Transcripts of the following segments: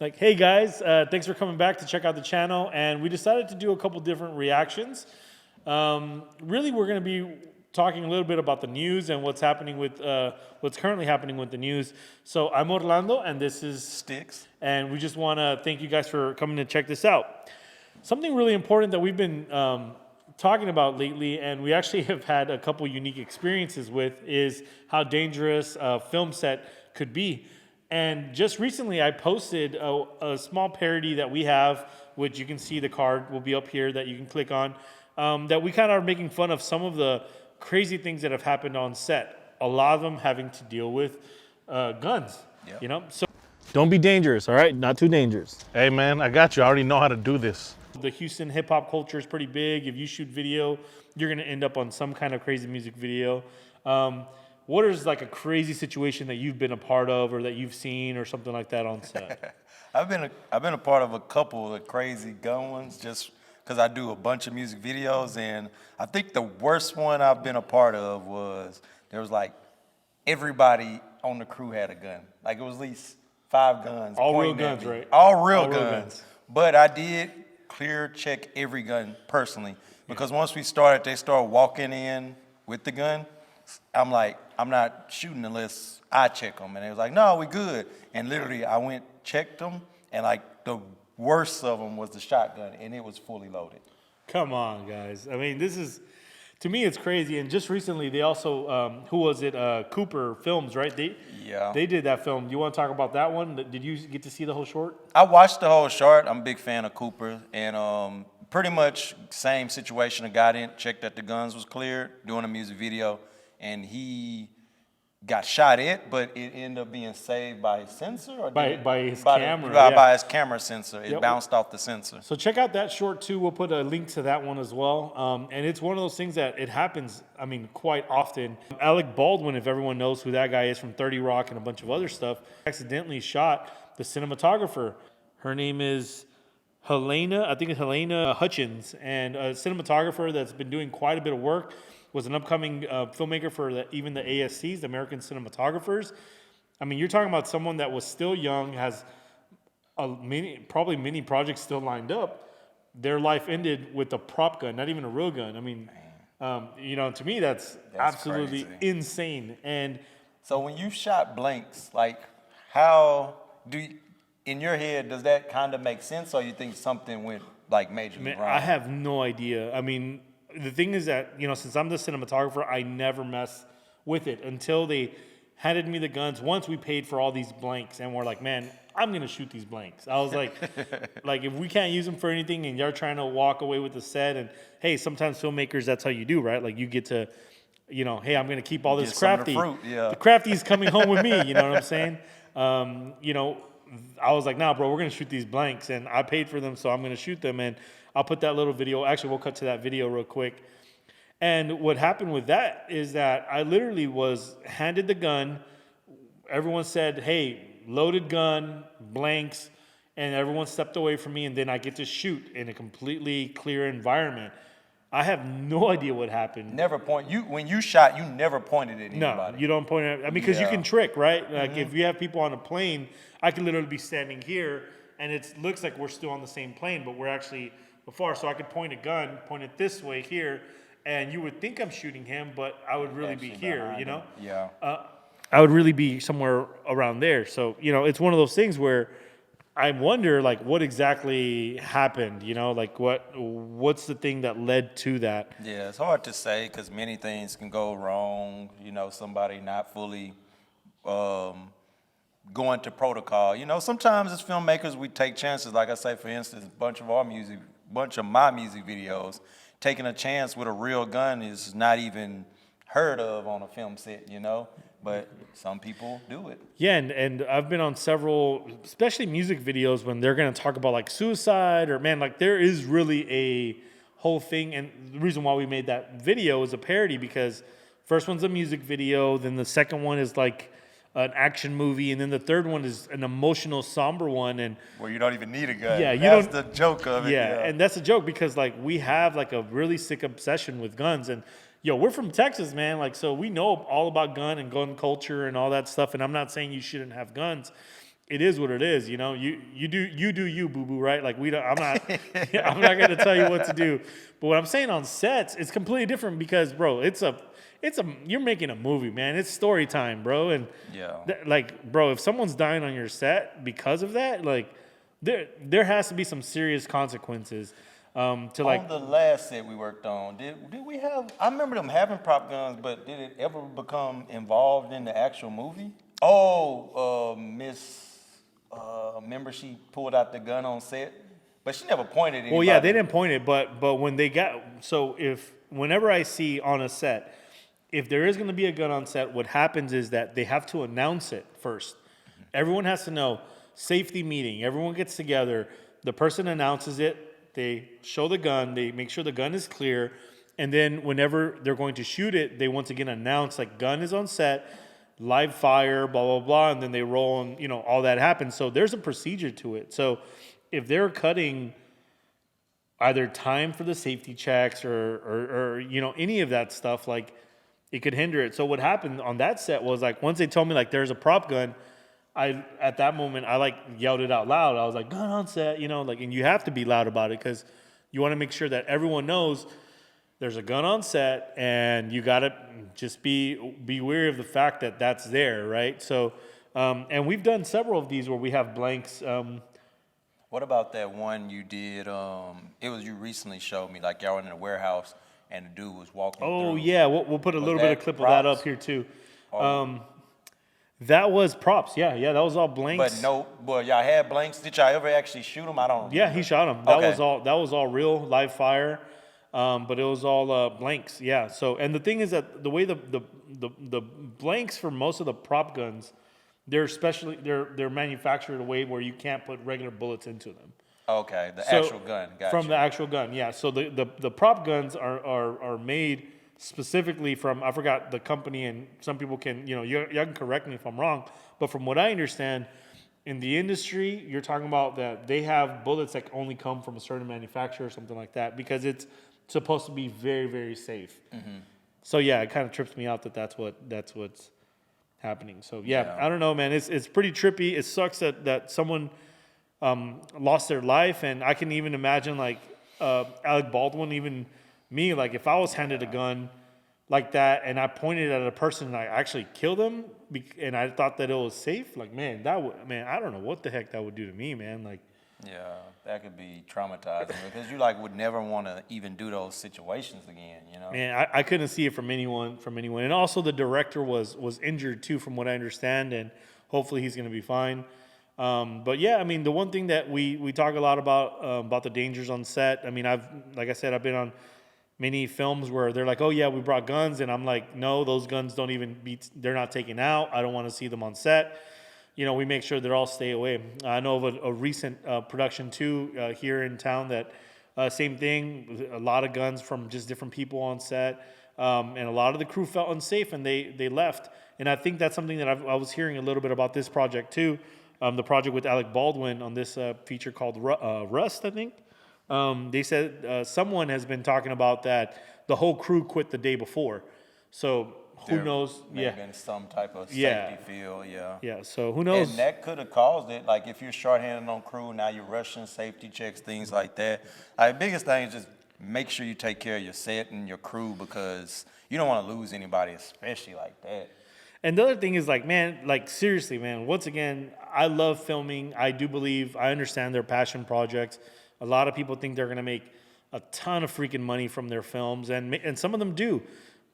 Like, hey guys, thanks for coming back to check out the channel. And we decided to do a couple different reactions. Really, we're going to be talking a little bit about the news and what's happening with what's currently happening with the news. So I'm Orlando, and this is Stix. And we just want to thank you guys for coming to check this out. Something really important that we've been talking about lately, and we actually have had a couple unique experiences with, is how dangerous a film set could be. And just recently, I posted a small parody that we have, which you can see the card will be up here that you can click on, that we kind of are making fun of some of the crazy things that have happened on set. A lot of them having to deal with guns, Yep. you know? So don't be dangerous, all right? Not too dangerous. Hey man, I got you. I already know how to do this. The Houston hip hop culture is pretty big. If you shoot video, you're gonna end up on some kind of crazy music video. What is like a crazy situation that you've been a part of, or that you've seen, or something like that on set? I've been a part of a couple of crazy gun ones, just because I do a bunch of music videos, and I think the worst one I've been a part of was there was like everybody on the crew had a gun. Like it was at least 5 guns. All real guns, right? All real guns. But I did clear check every gun personally, because once we started, they started walking in with the gun. I'm like, I'm not shooting unless I check them. And they was like, no, we good. And literally, I went, checked them, and like the worst of them was the shotgun, and it was fully loaded. Come on, guys. I mean, this is, to me, it's crazy. And just recently, they also, who was it? Cooper Films, right? They did that film. You want to talk about that one? Did you get to see the whole short? I watched the whole short. I'm a big fan of Cooper, and pretty much same situation. A guy didn't check that the guns was cleared, doing a music video, and he got shot at, but it ended up being saved by his sensor? Or by his camera. By his camera sensor. It bounced off the sensor. So check out that short too. We'll put a link to that one as well. And it's one of those things that it happens, I mean, quite often. ALEC Baldwin, if everyone knows who that guy is from 30 Rock and a bunch of other stuff, accidentally shot the cinematographer. Her name is Helena, I think it's Helena Hutchins, and a cinematographer that's been doing quite a bit of work. Was an upcoming filmmaker for even the ASCs, the American Cinematographers. I mean, you're talking about someone that was still young, has probably many projects still lined up. Their life ended with a prop gun, not even a real gun. I mean, you know, to me, that's absolutely crazy. insane. And so when you shot blanks, like how do you, in your head, does that kind of make sense, or you think something went like majorly wrong? I have no idea. I mean, the thing is that, you know, since I'm the cinematographer, I never mess with it until they handed me the guns. Once we paid for all these blanks, and we're like, man, I'm going to shoot these blanks. I was like, like, if we can't use them for anything and you're trying to walk away with the set, and hey, sometimes filmmakers, that's how you do, right? Like you get to, you know, hey, I'm going to keep all this crafty. The crafty's coming home with me, you know what I'm saying? You know, I was like, nah, bro, we're going to shoot these blanks, and I paid for them, so I'm going to shoot them. And I'll put that little video. Actually, we'll cut to that video real quick. And what happened with that is that I literally was handed the gun. Everyone said, hey, loaded gun, blanks, and everyone stepped away from me, and then I get to shoot in a completely clear environment. I have no idea what happened. Never point. When you shot, you never pointed at anybody. No, you don't point at, I mean, because you can trick, right? Like if you have people on a plane, I could literally be standing here, and it looks like we're still on the same plane, but we're actually before, so I could point a gun, point it this way here, and you would think I'm shooting him, but I would really be here, you know? Yeah. I would really be somewhere around there. So, you know, it's one of those things where I wonder, like, what exactly happened, you know? Like, what's the thing that led to that? Yeah, it's hard to say because many things can go wrong. You know, somebody not fully going to protocol. You know, sometimes as filmmakers, we take chances. Like I say, for instance, a bunch of my music videos, taking a chance with a real gun is not even heard of on a film set, you know? But some people do it. Yeah, and I've been on several, especially music videos, when they're going to talk about like suicide, or man, like there is really a whole thing. And the reason why we made that video is a parody, because first one's a music video, then the second one is like an action movie, and then the third one is an emotional, somber one, and where you don't even need a gun. Yeah, that's the joke of it. Yeah, and that's a joke because like we have like a really sick obsession with guns, and yo, we're from Texas, man. Like, so we know all about gun and gun culture and all that stuff. And I'm not saying you shouldn't have guns. it is what it is. You know, you do you, boo boo, right? Like I'm not gonna tell you what to do. But what I'm saying on sets, it's completely different because, bro, you're making a movie, man. It's story time, bro. And like, bro, if someone's dying on your set because of that, like, there has to be some serious consequences. To like on the last set we worked on, did we have? I remember them having prop guns, but did it ever become involved in the actual movie? Oh, remember she pulled out the gun on set, but she never pointed anybody. Well, yeah, they didn't point it, but when they whenever I see on a set, if there is going to be a gun on set, what happens is that they have to announce it first. Mm-hmm. Everyone has to know. Safety meeting. Everyone gets together. The person announces it. They show the gun. They make sure the gun is clear. And then whenever they're going to shoot it, they once again announce, like, gun is on set, live fire, blah, blah, blah. And then they roll and, you know, all that happens. So there's a procedure to it. So if they're cutting either time for the safety checks or you know, any of that stuff, like, it could hinder it. So what happened on that set was, like, once they told me, like, there's a prop gun, at that moment, I like yelled it out loud. I was like, gun on set, you know, like, and you have to be loud about it because you want to make sure that everyone knows there's a gun on set and you got to just be wary of the fact that that's there, right? So, and we've done several of these where we have blanks. What about that one you did? It was you recently showed me, like, y'all were in a warehouse and the dude was walking through. Oh, yeah, we'll put a little bit of clip of that up here too. That was props. Yeah, that was all blanks. But y'all had blanks. Did y'all ever actually shoot them? I don't remember. Yeah, he shot them. That was all real live fire, but it was all blanks. Yeah. So, and the thing is that the way the blanks for most of the prop guns, they're manufactured a way where you can't put regular bullets into them. Okay, actual gun. Gotcha. From the actual gun, yeah. So the prop guns are made specifically from, I forgot the company, and some people can, you know, you can correct me if I'm wrong, but from what I understand, in the industry, you're talking about that they have bullets that only come from a certain manufacturer or something like that because it's supposed to be very, very safe. Mm-hmm. So yeah, it kind of trips me out that that's what's happening. So yeah, I don't know, man. It's pretty trippy. It sucks that someone lost their life, and I can even imagine, like, Alec Baldwin, even me, like, if I was handed a gun like that and I pointed at a person and I actually killed them and I thought that it was safe, like, man, I don't know what the heck that would do to me, man. Like, yeah, that could be traumatizing because you, like, would never want to even do those situations again, you know? Man, I couldn't see it from anyone. And also the director was injured too, from what I understand, and hopefully he's going to be fine. But yeah, I mean, the one thing that we talk a lot about the dangers on set. I mean, like I said, I've been on many films where they're like, oh yeah, we brought guns, and I'm like, no, those guns don't even they're not taken out. I don't want to see them on set. You know, we make sure they're all stay away. I know of a recent production too here in town that same thing, a lot of guns from just different people on set, and a lot of the crew felt unsafe and they left. And I think that's something that I was hearing a little bit about this project too. The project with Alec Baldwin on this feature called Rust, I think. They said someone has been talking about that the whole crew quit the day before. So who knows? May have been some type of safety feel, yeah. Yeah, so who knows? And that could have caused it. Like, if you're shorthanded on crew, now you're rushing safety checks, things like that. Like, the biggest thing is just make sure you take care of your set and your crew because you don't want to lose anybody, especially like that. And the other thing is, like, man, like, seriously, man, once again, I love filming. I understand their passion projects. A lot of people think they're going to make a ton of freaking money from their films, and some of them do.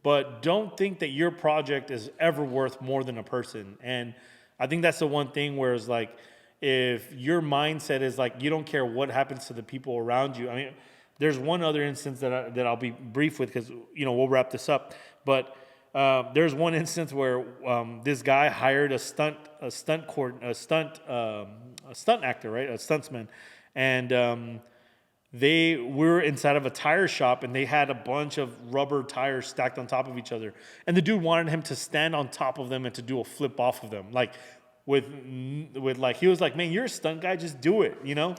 But don't think that your project is ever worth more than a person. And I think that's the one thing where it's like, if your mindset is like, you don't care what happens to the people around you. I mean, there's one other instance that I'll be brief with because, you know, we'll wrap this up. But there's one instance where this guy hired a stunt actor, right? A stuntsman. And they were inside of a tire shop and they had a bunch of rubber tires stacked on top of each other. And the dude wanted him to stand on top of them and to do a flip off of them. Like, with like, he was like, man, you're a stunt guy, just do it, you know?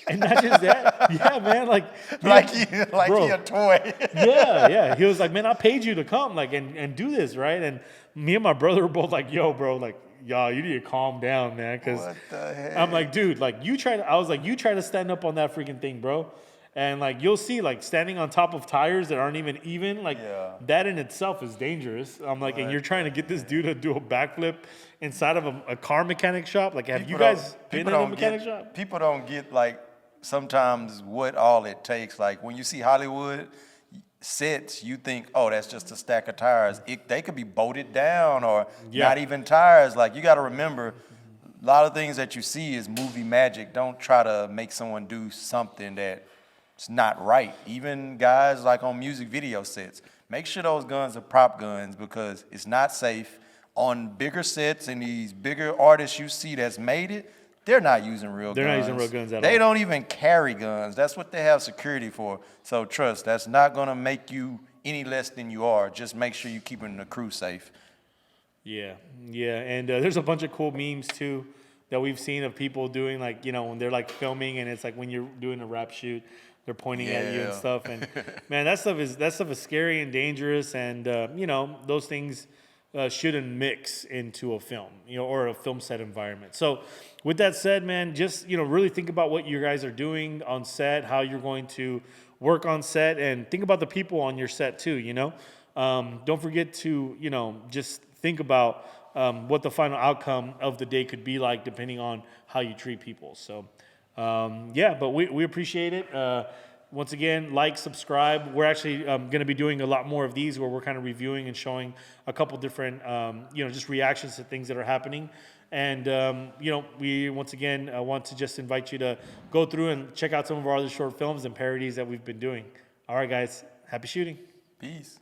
And not just that, yeah, man, like you're a toy. yeah. He was like, man, I paid you to come, like, and do this, right? And me and my brother were both like, yo, bro, like, y'all, you need to calm down, man. Because What the heck? I'm like, dude, like you try to. I was like, you try to stand up on that freaking thing, bro. And like you'll see, like standing on top of tires that aren't even, like that in itself is dangerous. I'm like, and you're trying to get this dude to do a backflip inside of a car mechanic shop. Like, have you guys been in a mechanic shop? People don't get like sometimes what all it takes. Like when you see Hollywood sets, you think, oh, that's just a stack of tires. They could be bolted down or not even tires. Like you got to remember, a lot of things that you see is movie magic. Don't try to make someone do something that it's not right. Even guys like on music video sets, make sure those guns are prop guns because it's not safe. On bigger sets and these bigger artists you see that's made it, they're not using real guns. They're not using real guns at all. They don't even carry guns. That's what they have security for. So trust, that's not gonna make you any less than you are. Just make sure you're keeping the crew safe. Yeah, and there's a bunch of cool memes too that we've seen of people doing, like, you know, when they're like filming and it's like when you're doing a rap shoot, they're pointing at you and stuff. And man, that stuff is scary and dangerous. And you know, those things shouldn't mix into a film, you know, or a film set environment. So with that said, man, just, you know, really think about what you guys are doing on set, how you're going to work on set, and think about the people on your set too, you know. Don't forget to, you know, just think about what the final outcome of the day could be like depending on how you treat people. So yeah, but we appreciate it. Once again, like, subscribe. We're actually going to be doing a lot more of these where we're kind of reviewing and showing a couple different, you know, just reactions to things that are happening. And, you know, we, once again, want to just invite you to go through and check out some of our other short films and parodies that we've been doing. All right, guys. Happy shooting. Peace.